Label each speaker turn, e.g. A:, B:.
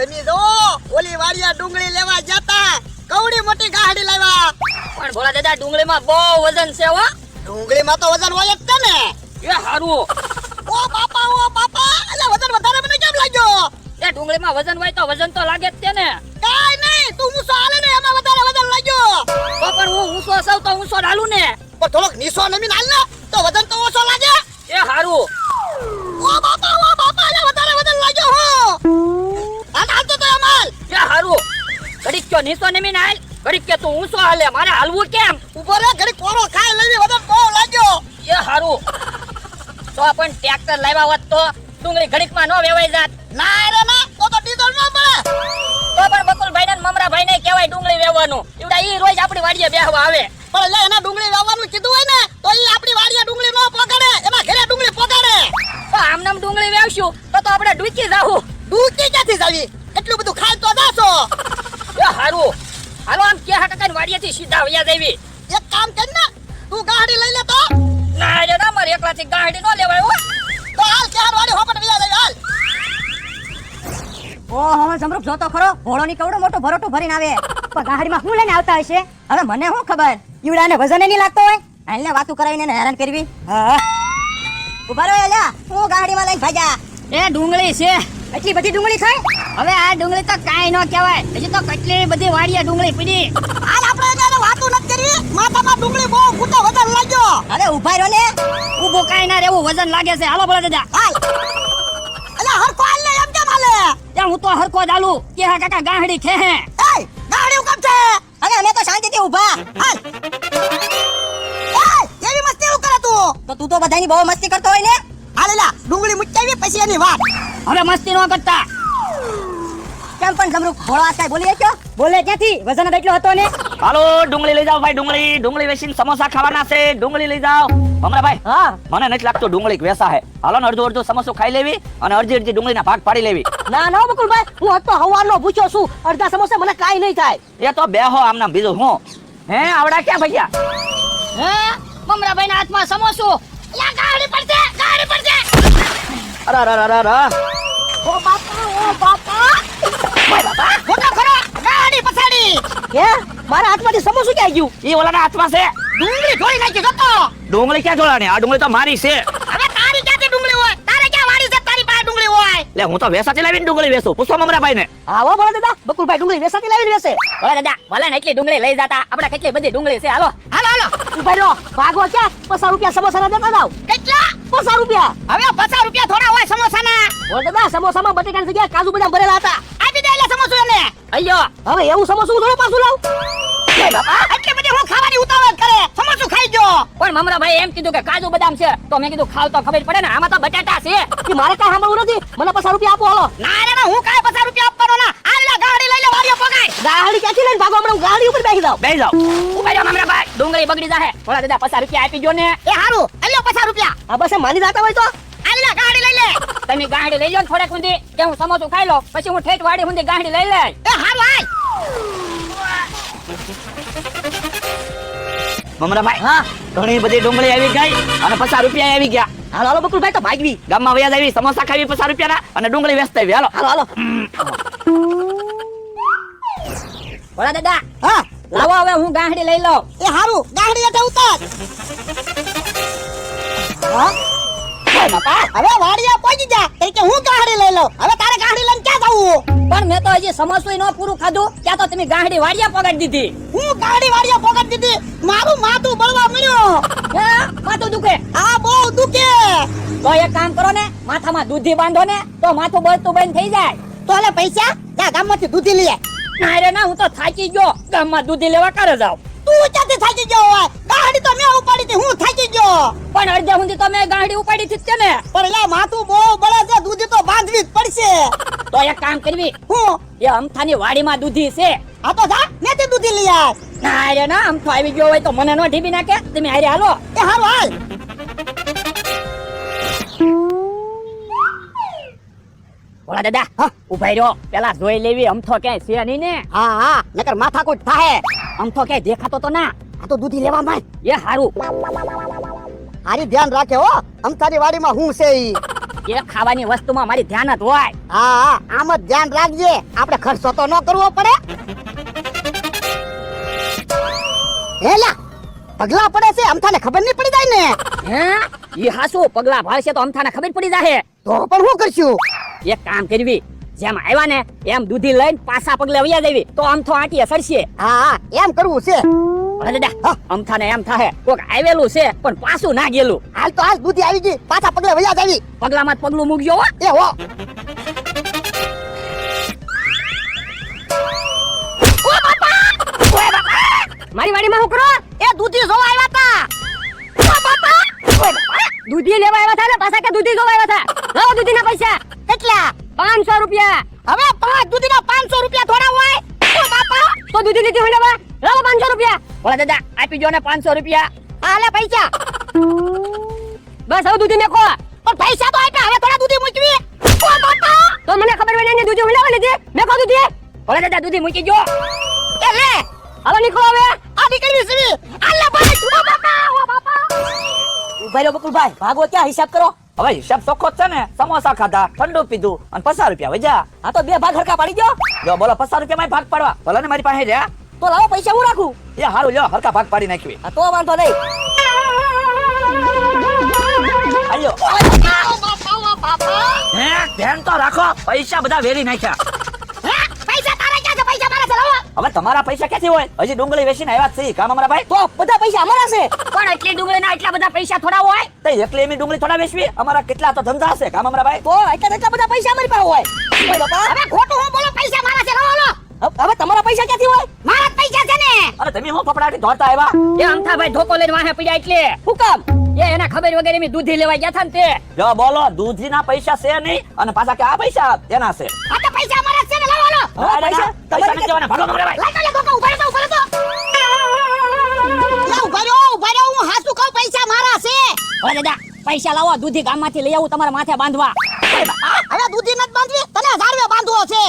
A: તમે જો ઓલી વાડિયા ડુંગળી લેવા જતા કવડી મોટી ગાડી લાવ્યા.
B: પણ ભોળા દાદા ડુંગળીમાં બહુ વજન છે હો.
A: ડુંગળીમાં તો વજન હોય જ છે ને.
B: એ હારું.
A: ઓ બાપા એટલે વજન વધારે મને કેમ લાગ્યો?
B: એ ડુંગળીમાં વજન હોય તો વજન તો લાગે જ છે ને.
A: કાઈ નહીં, તું ઊંચો હાલે ને એમાં વધારે વજન લાગ્યો.
B: તો પણ હું ઊંચો સૌ તો ઊંચો ડાલું ને.
A: પણ થોડોક નીચો નમીન હાલ ને તો વજન તો ઓછો લાગે.
B: એ હારું.
A: ઓ બાપા એટલે વધારે વજન લાગ્યો હો. હાલ તો અમાલ.
B: એ હારું. ઘડીક કયો નીચો નમીન હાલ, ઘડીક કે તું ઊંચો હાલે, મારે હાલવું કેમ?
A: ઉભો રે, ઘડી કોરો ખાઈ લેવી, વજન બહુ લાગ્યો.
B: એ હારું. તો પણ ટ્રેક્ટર લાવ્યા હોત તો ડુંગળી ઘડીકમાં ન વેવાઈ જાત.
A: ના રે ના, તો ડીઝલ ન મળે.
B: તો પણ બકુલભાઈ ને મમરાભાઈ ને કહેવાય ડુંગળી વેવવાનું. એવડા ઈ રોજ આપણી વાડીએ બેહવા આવે.
A: પણ લે એના ડુંગળી વાવવાનું કીધું હોય ને તો ઈ આપણી વાડીએ ડુંગળી ન પોગાડે, એના ઘરે ડુંગળી પોગાડે.
B: તો આમનામ ડુંગળી વેવશું તો આપણે ડૂકી જાવું.
A: ડૂકી ક્યાંથી જાવી? એટલું બધું ખાઈ તો જાશો.
B: એ હારું. હાલો આમ કે કાકાની વાડીએથી સીધા વયા જાવી.
A: એક કામ કર ને, તું ગાડી લઈ લે તો.
B: ના રે ના, મારે એકલાથી ગાડી ન લેવાય હો.
A: તો હાલ કે વાડી હોપટ વયા જાય હાલ.
C: ઓહો સમરૂપ જોતો ખરો, ઘોડોની કવડો મોટો ભરોટો ભરીને આવે. પણ ગાડીમાં શું લઈને આવતા હશે? હવે મને શું ખબર, ઈવડાને વજન નહીં લાગતો હોય. હાલને વાતું કરાવીને એને હેરાન કરવી. હા ઉભા રહો એલા, હું ગાડીમાં લઈને ભાગ્યા.
B: એ ડુંગળી છે.
C: એટલી બધી ડુંગળી ખાય?
B: હવે આ ડુંગળી તો કાઈ ન કહેવાય. હજી તો કેટલી બધી વાડીએ ડુંગળી પડી.
A: હાલ આપણે એને વાતું નથી કરી, માથામાં ડુંગળી બહુ ફૂટો વજન લાગ્યો.
C: અરે ઉભા રહો ને.
B: ઊભું કાઈ ના રહેવું, વજન લાગે છે. હાલો બોલા દાદા.
A: હાલ. અલા હરખો હાલ ને એમ કેમ હાલે?
B: ત્યાં હું તો હરખો ચાલુ કે હા કાકા ગાહડી છે હે.
A: એય ગાડી ઉકમ છે.
C: અને અમે તો શાંતિથી ઊભા.
A: હાલ. એય એવી મસ્તી હું કરે તું?
C: તો તું તો બધાની બહુ મસ્તી કરતો હોય ને.
A: હાલ એલા ડુંગળી મુચ્ચાવી પછી એની વાત.
B: હવે મસ્તી ન કરતા.
C: કેમ પણ સમરૂપ ઘોડો આજ કાંઈ બોલી શક્યો? બોલે ક્યાંથી? વજન જ એટલો હતો ને.
D: હાલો ડુંગળી લઈ જાઓ ભાઈ, ડુંગળી વેચીને સમોસા ખાવાના છે. ડુંગળી લઈ જાઓ ભાઈ.
C: હા
D: મને નથી લાગતું ડુંગળી વેસા હે. હાલો ને અડધો સમોસો ખાઈ લેવી અને અડધી ડુંગળીના ભાગ પાડી લેવી.
C: ના ના બકુલભાઈ, હું હતો હવારનો ભૂખ્યો છું. અડધા સમોસા મને કાંઈ નહીં થાય.
D: એ તો બેહો આમના બીજું હું. હે આવડા ક્યાં ભૈયા?
B: હે મમરાભાઈ ના હાથમાં સમોસો. લા ગાડી પડશે, ગાડી પડશે.
D: અરે
A: ઓ બાપા મોટો ખરો ગાડી પછાડી.
C: કે મારા હાથમાંથી સમોસું ક્યાં ગયું?
D: ઈ ઓલાના હાથમાં છે.
A: ડુંગળી ઢોળી નાખી જતો.
D: ડુંગળી ક્યાં જોડાણી? આ ડુંગળી તો મારી છે.
A: હવે તારી ક્યાંથી ડુંગળી હોય? તારે ક્યાં વાડી છે? તારી પાસે ડુંગળી હોય?
D: લે હું તો વેસાથી લાવીને ડુંગળી વેચું. પૂછો મમરાભાઈ ને.
C: આવો બોલો દાદા, બકુલભાઈ ડુંગળી વેસાતી લાવીને વેચે.
B: બોલા દાદા, ભલે ને એટલી ડુંગળી લઈ જાતા. આપણે કેટલી બધી ડુંગળી છે. હાલો
A: હાલો
C: ઉભા રહો, ભાગો ક્યાં? 50 રૂપિયા સમોસાના દેતા જાવ.
A: કેટલા?
C: 50 રૂપિયા.
A: હવે 50 રૂપિયા થોડા હોય સમોસાના.
C: બોલ દાદા, સમોસામાં બટેકાની જગ્યાએ કાજુ બદામ ભરેલા હતા.
A: આપી દે એટલે સમોસો એને.
B: અయ్యో
C: હવે એવું સમોસું થોડું પાછું લાવ.
A: એ બાપા એટલી બધી હું ખાવાની ઉતાવળ કરે? સમોસો ખાઈ ગયો.
B: પણ મમરાભાઈ એમ કીધું કે કાજુ બદામ છે, તો મેં કીધું ખાવ તો ખબર પડે ને. આમાં તો બટાટા છે.
C: કે મારે કાંઈ સાંભળવું નથી. મને 50 રૂપિયા આપો હાલો.
A: ના રે ના, હું કાંઈ 50 રૂપિયા આપવાનો ના. આલે ગાડી લઈ લે, વાડીએ પોગાય.
C: ગાડી ક્યાંથી લઈને ભાગો? હમણાં હું ગાડી ઉપર બેસી જાઉં.
D: બેહી જાઓ.
B: ઉભા રહ્યો મમરાભાઈ, ડુંગળી બગડી જાહે. બોલા દાદા 50 રૂપિયા આપી જો ને.
A: એ હારું આલ્યો 50 રૂપિયા.
C: આ બસ માની જાતા હોય તો
A: આલે ગાડી લઈ લે.
B: તમે ગાંડી લઈ લો ને થોડેક સુધી, કે હું સમોસું ખાઈ લો, પછી હું ઠેઠ વાડી સુધી ગાંડી લઈ લે.
A: એ હારું હાલ.
D: મમરાભાઈ
C: હા
D: ઘણી બધી ડુંગળી આવી ગઈ અને 50 રૂપિયા આવી ગયા.
C: હાલો હાલો બકુલભાઈ, તો ભાગવી.
D: ગામમાં વયા જાવી, સમોસા ખાવી 50 રૂપિયાના અને ડુંગળી વેચતા આવી. હાલો
C: હાલો હાલો.
B: બોલા દાદા,
A: હા
B: લાવો હવે હું ગાંડી લઈ લઉં.
A: એ હારું ગાડી એટલે ઉતાર. હા એ બાપા હવે વાડીએ પહોંચી જા. કે હું ગાડી લઈ લઉં. હવે તારે ગાડી લઈને ક્યાં જાવું?
B: પણ મેં તો હજી સમોસું ન પૂરું ખાધું ત્યાં તો તમે ગાંડી વાડિયા પગાડી દીધી.
A: હું ગાડી વાડીએ પોગાડી દીધી. મારું માથું બળવા મળ્યો.
B: હે માથું દુખે?
A: આ બહુ દુખે.
B: તો એક કામ કરો ને, માથામાં દૂધી બાંધો ને, તો માથું બળતું બંધ થઈ જાય.
A: તો લે પૈસા જા ગામમાંથી દૂધી લઈએ.
B: ના રે ના, હું તો થાકી ગયો. ગામમાં દૂધી લેવા કારે જાવ?
A: તું ક્યાંથી થાકી ગયો હોય? ગાડી તો મેં ઉપાડી હતી, હું થાકી ગયો.
B: પણ અડધે સુધી તો મેં ગાંડી ઉપાડી હતી જ છે ને.
A: પણ લે માથું બહુ બળે છે, દૂધી તો બાંધવી જ પડશે.
B: તો એક કામ કરવી,
A: હું
B: એ અમથાની વાડીમાં દૂધી છે.
A: આ તો જા મેથી દૂધી લઈ આય.
B: ના રે ના, અમથો આવી ગયો હોય તો મને નો ઢીબી નાખે. તમે હારે હાલો.
A: એ હારું હાલ.
B: બોલા દાદા, ઉભા રહ્યો, પેલા જોઈ લેવી અમથો ક્યાંય છે નહીં ને.
A: હા હા નકર માથાકૂટ થાહે.
B: અમથો ક્યાંય દેખાતો તો ના.
A: આ તો દૂધી લેવા માંડ.
B: એ હારું.
A: હારી ધ્યાન રાખે હો, અમથાની વાડીમાં હું છે ઈ.
B: એ ખાવાની વસ્તુમાં મારી ધ્યાન જ હોય.
A: હા હા આમ જ ધ્યાન રાખજે, આપણે ખર્ચો તો ન કરવો પડે. હેલા પગલા પડે છે, અમથાને ખબર નહીં પડી જાય ને.
B: હે ઈ હાસુ પગલા ભાળશે તો અમથાને ખબર પડી જાહે.
A: તો પણ શું કરશું?
B: એક કામ કરવી, જેમ આવ્યા ને એમ દૂધી લઈને પાછા પગલે વયા દેવી તો અમથો આંટીએ સરશે.
A: હા હા એમ કરવું છે.
B: ભલે દાદા અમથાને એમ થાહે કોક આવેલું છે પણ પાછું ના ગયેલું.
A: હાલ તો હાલ દૂધી આવી ગઈ, પાછા પગલે વયા જાવી.
B: પગલામાં જ પગલું મૂકજો હો.
A: એ હો
C: મારી વાડીમાં શું કરો?
A: એ દૂધી જોવા આવ્યા તા.
C: દૂધી લેવા આવ્યા હતા ને પાછા કે દૂધી જોવા આવ્યા હતા? લાવો દૂધીના પૈસા.
A: કેટલા?
C: 500 રૂપિયા.
A: હવે 5 દૂધીના 500 રૂપિયા થોડા હોય? ઓ બાપા
C: તો દૂધી લીધી હોય લેવા. લાવો 500 રૂપિયા.
B: ભલે દાદા આપી જો ને 500 રૂપિયા.
A: હાલે પૈસા.
C: બસ હવે દૂધી મેકો.
A: પણ પૈસા તો આપ્યા, હવે થોડા દૂધી મૂકવી. ઓ બાપા
C: તો મને ખબર હોય ને દૂધી લેવા લીધી. મેકો દૂધી.
B: ભલે દાદા દૂધી મૂકી જો.
A: એ લે
C: હવે નીકળો હવે.
A: આ નીકળવી છે. આલે ભાઈ ઓ બાપા ઓ બાપા.
C: ઉભા રહ્યો બકુલભાઈ, ભાગો ક્યાં હિસાબ કરો.
D: હવે હિસાબ ચોખ્ખો જ છે ને, સમોસા ખાધા, ઠંડુ પીધું અને 50 રૂપિયા વજા.
C: આ તો 2 ભાગ હરકા પાડી દો.
D: જો બોલો 50 રૂપિયા ભાગ પાડવા, ભલે ને મારી પાસે રહ્યા.
C: તો લાવો પૈસા હું રાખું.
D: એ હારું લ્યો, હરકા ભાગ પાડી નાખવી.
C: આ તો વાંધો નહીં.
D: આલ્યો.
A: ઓ બાપા ઓ બાપા.
D: હે ધ્યાન તો રાખો, પૈસા બધા વેરી નાખ્યા.
A: હે પૈસા તારા ક્યાં છે? પૈસા મારા છે. લાવો.
D: હવે તમારા પૈસા ક્યાંથી હોય? હજી ડુંગળી વેચીને આવ્યા જ છે કામ અમારા ભાઈ.
C: તો બધા પૈસા અમારા છે.
B: પણ એટલી ડુંગળીના એટલા બધા પૈસા થોડા હોય.
D: તો એકલી એમની ડુંગળી થોડા વેચવી, અમારા કેટલા તો ધંધા હશે કામ અમારા ભાઈ.
C: તો એટલા બધા પૈસા અમારી પાસે હોય. ઓય બાપા,
A: હવે ખોટું હું બોલો? પૈસા મારા છે. લાવો લો.
C: હવે તમારા પૈસા ક્યાંથી હોય?
A: મારા જ પૈસા છે ને.
D: અરે તમે હું ફફડાટી ધોતા આવ્યા?
B: એ અમથાભાઈ ધોકો લઈને વાહે પડ્યા એટલે.
C: શું કામ?
B: એ એના ખબર વગર એમ દૂધી લેવા ગયા હતા ને તે.
D: જો બોલો દૂધીના પૈસા છે નહીં અને પાછા કે આ પૈસા એના છે.
A: આ તો પૈસા મારા જ છે ને. લાવો લો.
C: હા, પૈસા
D: પૈસા નથી દેવાના, ભાગો તમારા ભાઈ.
A: લાઈ તો લે ધોકા. ઉભા રહો ઉભા રહો. લે ઉભા રહો ઉભા રહો. હું હાસુ કહું પૈસા મારા છે.
B: ભલે દાદા પૈસા લાવો, દૂધી ગામમાંથી લઈ આવું તમારા માથે બાંધવા.
A: હવે દૂધી નથી બાંધવી, તને ઝાડવે બાંધવો છે.